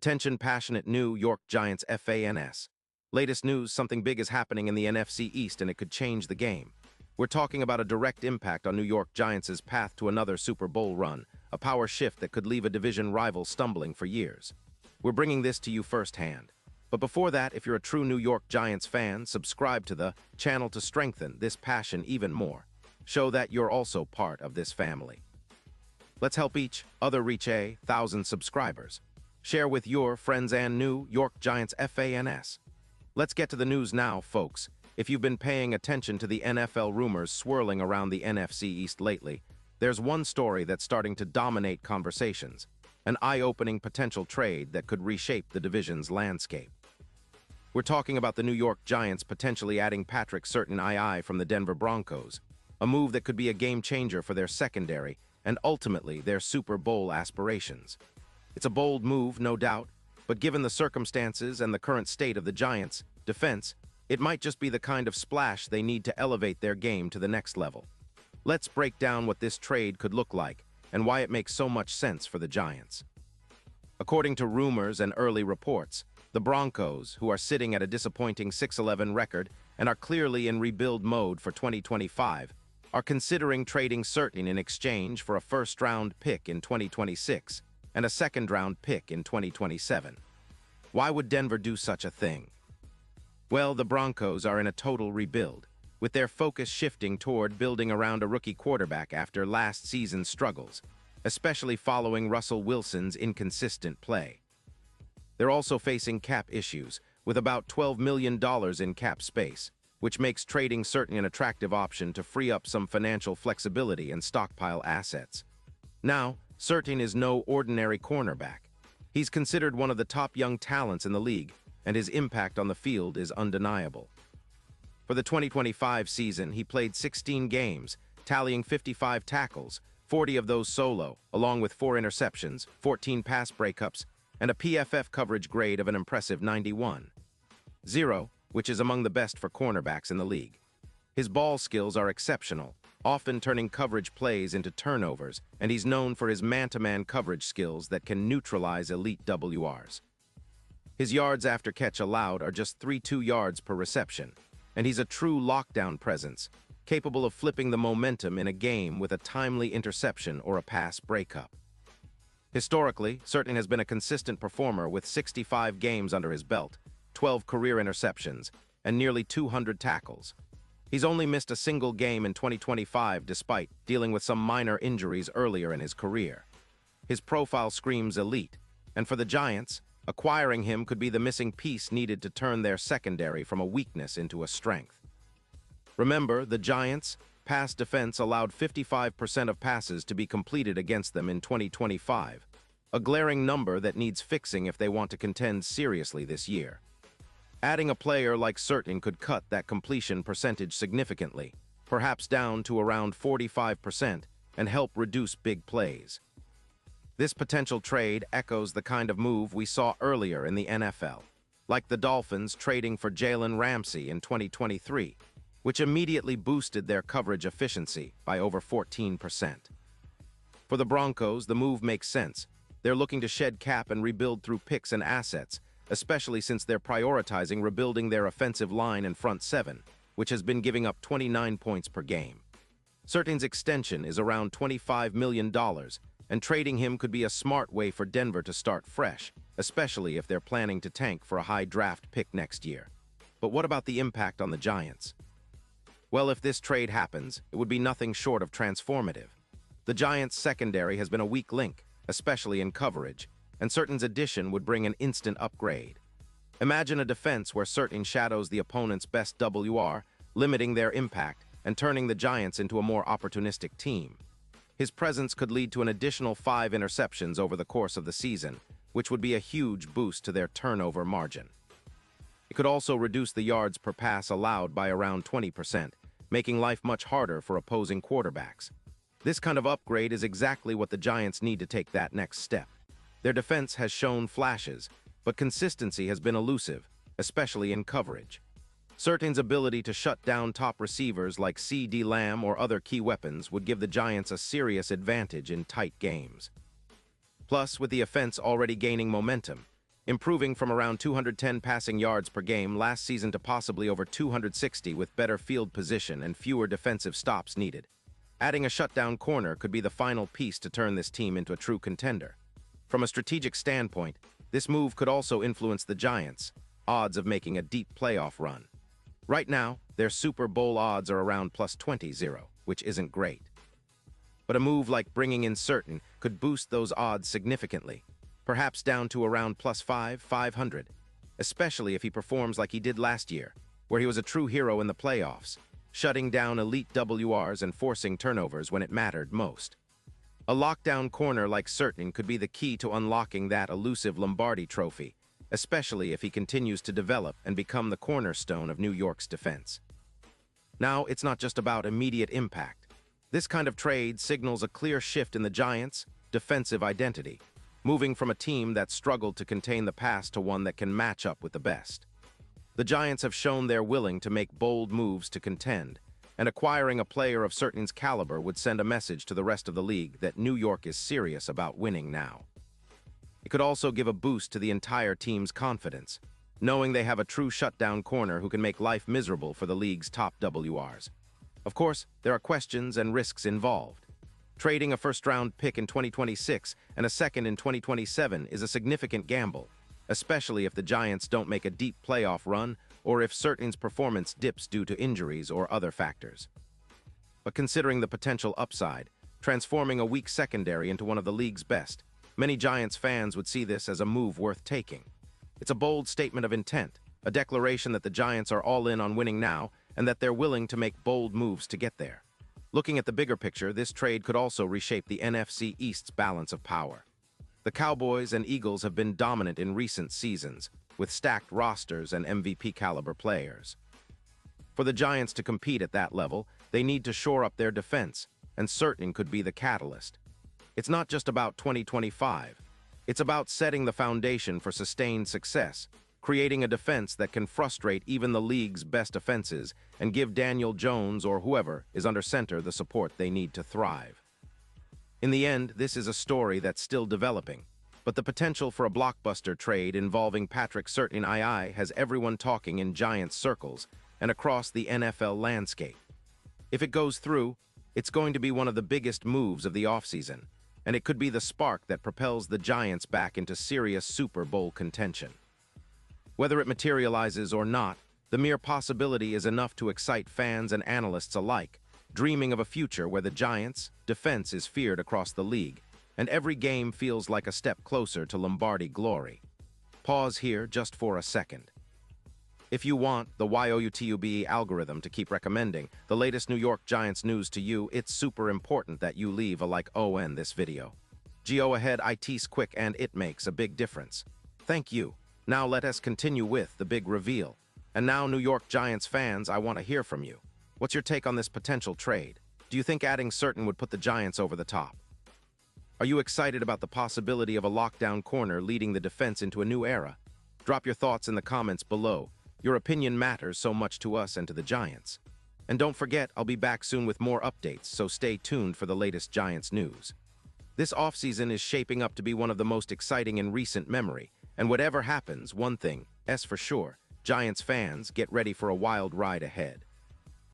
Attention passionate New York Giants fans. Latest news, something big is happening in the NFC East and it could change the game. We're talking about a direct impact on New York Giants' path to another Super Bowl run, a power shift that could leave a division rival stumbling for years. We're bringing this to you firsthand. But before that, if you're a true New York Giants fan, subscribe to the channel to strengthen this passion even more. Show that you're also part of this family. Let's help each other reach 1,000 subscribers. Share with your friends and New York Giants fans. Let's get to the news now, folks. If you've been paying attention to the NFL rumors swirling around the NFC East lately, there's one story that's starting to dominate conversations, an eye-opening potential trade that could reshape the division's landscape. We're talking about the New York Giants potentially adding Patrick Surtain from the Denver Broncos, a move that could be a game-changer for their secondary and ultimately their Super Bowl aspirations. It's a bold move, no doubt, but given the circumstances and the current state of the Giants' defense, it might just be the kind of splash they need to elevate their game to the next level. Let's break down what this trade could look like and why it makes so much sense for the Giants. According to rumors and early reports, the Broncos, who are sitting at a disappointing 6-11 record and are clearly in rebuild mode for 2025, are considering trading Surtain in exchange for a first-round pick in 2026 and a second-round pick in 2027. Why would Denver do such a thing? Well, the Broncos are in a total rebuild, with their focus shifting toward building around a rookie quarterback after last season's struggles, especially following Russell Wilson's inconsistent play. They're also facing cap issues, with about $12 million in cap space, which makes trading Surtain an attractive option to free up some financial flexibility and stockpile assets. Now, Surtain is no ordinary cornerback. He's considered one of the top young talents in the league, and his impact on the field is undeniable. For the 2025 season, he played 16 games, tallying 55 tackles, 40 of those solo, along with 4 interceptions, 14 pass breakups, and a PFF coverage grade of an impressive 91.0, which is among the best for cornerbacks in the league. His ball skills are exceptional, often turning coverage plays into turnovers, and he's known for his man-to-man coverage skills that can neutralize elite WRs. His yards after catch allowed are just 3.2 yards per reception, and he's a true lockdown presence, capable of flipping the momentum in a game with a timely interception or a pass breakup. Historically, Surtain has been a consistent performer with 65 games under his belt, 12 career interceptions, and nearly 200 tackles. He's only missed a single game in 2025 despite dealing with some minor injuries earlier in his career. His profile screams elite, and for the Giants, acquiring him could be the missing piece needed to turn their secondary from a weakness into a strength. Remember, the Giants' pass defense allowed 55% of passes to be completed against them in 2025, a glaring number that needs fixing if they want to contend seriously this year. Adding a player like Surtain could cut that completion percentage significantly, perhaps down to around 45%, and help reduce big plays. This potential trade echoes the kind of move we saw earlier in the NFL, like the Dolphins trading for Jalen Ramsey in 2023, which immediately boosted their coverage efficiency by over 14%. For the Broncos, the move makes sense. They're looking to shed cap and rebuild through picks and assets, especially since they're prioritizing rebuilding their offensive line and front seven, which has been giving up 29 points per game. Surtain's extension is around $25 million, and trading him could be a smart way for Denver to start fresh, especially if they're planning to tank for a high draft pick next year. But what about the impact on the Giants? Well, if this trade happens, it would be nothing short of transformative. The Giants' secondary has been a weak link, especially in coverage, and Surtain's addition would bring an instant upgrade. Imagine a defense where Surtain shadows the opponent's best WR, limiting their impact and turning the Giants into a more opportunistic team. His presence could lead to an additional 5 interceptions over the course of the season, which would be a huge boost to their turnover margin. It could also reduce the yards per pass allowed by around 20%, making life much harder for opposing quarterbacks. This kind of upgrade is exactly what the Giants need to take that next step. Their defense has shown flashes, but consistency has been elusive, especially in coverage. Surtain's ability to shut down top receivers like CeeDee Lamb or other key weapons would give the Giants a serious advantage in tight games. Plus, with the offense already gaining momentum, improving from around 210 passing yards per game last season to possibly over 260 with better field position and fewer defensive stops needed. Adding a shutdown corner could be the final piece to turn this team into a true contender. From a strategic standpoint, this move could also influence the Giants' odds of making a deep playoff run. Right now, their Super Bowl odds are around plus 20-0, which isn't great. But a move like bringing in Surtain could boost those odds significantly, perhaps down to around plus 500, especially if he performs like he did last year, where he was a true hero in the playoffs, shutting down elite WRs and forcing turnovers when it mattered most. A lockdown corner like Surtain could be the key to unlocking that elusive Lombardi trophy, especially if he continues to develop and become the cornerstone of New York's defense. Now, it's not just about immediate impact. This kind of trade signals a clear shift in the Giants' defensive identity, moving from a team that struggled to contain the pass to one that can match up with the best. The Giants have shown they're willing to make bold moves to contend, and acquiring a player of Surtain's caliber would send a message to the rest of the league that New York is serious about winning now. It could also give a boost to the entire team's confidence, knowing they have a true shutdown corner who can make life miserable for the league's top WRs. Of course, there are questions and risks involved. Trading a first-round pick in 2026 and a second in 2027 is a significant gamble, especially if the Giants don't make a deep playoff run or if Surtain's performance dips due to injuries or other factors. But considering the potential upside, transforming a weak secondary into one of the league's best, many Giants fans would see this as a move worth taking. It's a bold statement of intent, a declaration that the Giants are all in on winning now and that they're willing to make bold moves to get there. Looking at the bigger picture, this trade could also reshape the NFC East's balance of power. The Cowboys and Eagles have been dominant in recent seasons, with stacked rosters and MVP-caliber players. For the Giants to compete at that level, they need to shore up their defense, and Surtain could be the catalyst. It's not just about 2025. It's about setting the foundation for sustained success, creating a defense that can frustrate even the league's best offenses and give Daniel Jones or whoever is under center the support they need to thrive. In the end, this is a story that's still developing, but the potential for a blockbuster trade involving Patrick Surtain has everyone talking in Giants circles and across the NFL landscape. If it goes through, it's going to be one of the biggest moves of the offseason, and it could be the spark that propels the Giants back into serious Super Bowl contention. Whether it materializes or not, the mere possibility is enough to excite fans and analysts alike, dreaming of a future where the Giants' defense is feared across the league, and every game feels like a step closer to Lombardi glory. Pause here just for a second. If you want the YOUTUBE algorithm to keep recommending the latest New York Giants news to you, it's super important that you leave a like on this video. Go ahead, it's quick and it makes a big difference. Thank you. Now let us continue with the big reveal. And now, New York Giants fans, I want to hear from you. What's your take on this potential trade? Do you think adding Surtain would put the Giants over the top? Are you excited about the possibility of a lockdown corner leading the defense into a new era? Drop your thoughts in the comments below. Your opinion matters so much to us and to the Giants. And don't forget, I'll be back soon with more updates, so stay tuned for the latest Giants news. This offseason is shaping up to be one of the most exciting in recent memory, and whatever happens, one thing is for sure: Giants fans, get ready for a wild ride ahead.